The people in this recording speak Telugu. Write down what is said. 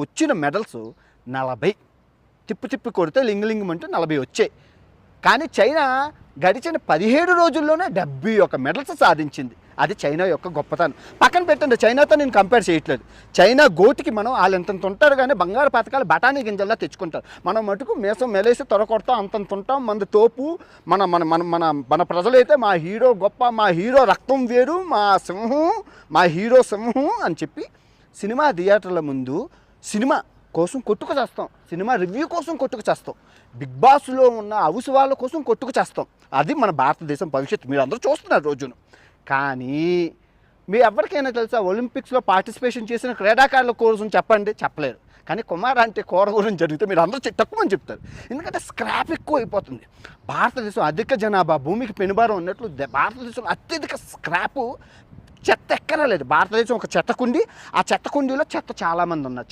వచ్చిన మెడల్స్ 40 తిప్పి కొడితే లింగమంటూ 40 వచ్చాయి. కానీ చైనా గడిచిన 17 రోజుల్లోనే 71 మెడల్స్ సాధించింది. అది చైనా యొక్క గొప్పతనం. పక్కన పెట్టండి, చైనాతో నేను కంపేర్ చేయట్లేదు. చైనా గోటికి మనం వాళ్ళు ఎంతంత ఉంటారు కానీ బంగారు పథకాలు బఠానీ గింజల్లా తెచ్చుకుంటారు. మనం మటుకు మేసం మెలేసి తొడకొడతాం, అంతంత ఉంటాం. మన తోపు మన మన మన మన మన ప్రజలైతే మా హీరో గొప్ప, మా హీరో రక్తం వేరు, మా సింహం, మా హీరో సింహం అని చెప్పి సినిమా థియేటర్ల ముందు సినిమా కోసం కొట్టుకు చేస్తాం, సినిమా రివ్యూ కోసం కొట్టుకు చేస్తాం, బిగ్ బాస్లో ఉన్న హౌస్ వాళ్ళ కోసం కొట్టుకు చేస్తాం. అది మన భారతదేశం భవిష్యత్తు. మీరు అందరూ చూస్తున్నారు రోజును. కానీ మీ ఎవరికైనా తెలుసా ఒలింపిక్స్లో పార్టిసిపేషన్ చేసిన క్రీడాకారుల కోసం చెప్పండి, చెప్పలేరు. కానీ కుమార్ అంటే కూర గురించి జరిగితే మీరు అందరూ తక్కువ అని చెప్తారు. ఎందుకంటే స్క్రాప్ ఎక్కువ అయిపోతుంది. భారతదేశం అధిక జనాభా, భూమికి పెనుభారం ఉన్నట్లు భారతదేశం అత్యధిక స్క్రాపు, చెత్త ఎక్కరలేదు. భారతదేశం ఒక చెత్త కుండి, ఆ చెత్త కుండీలో చెత్త చాలామంది ఉన్నారు.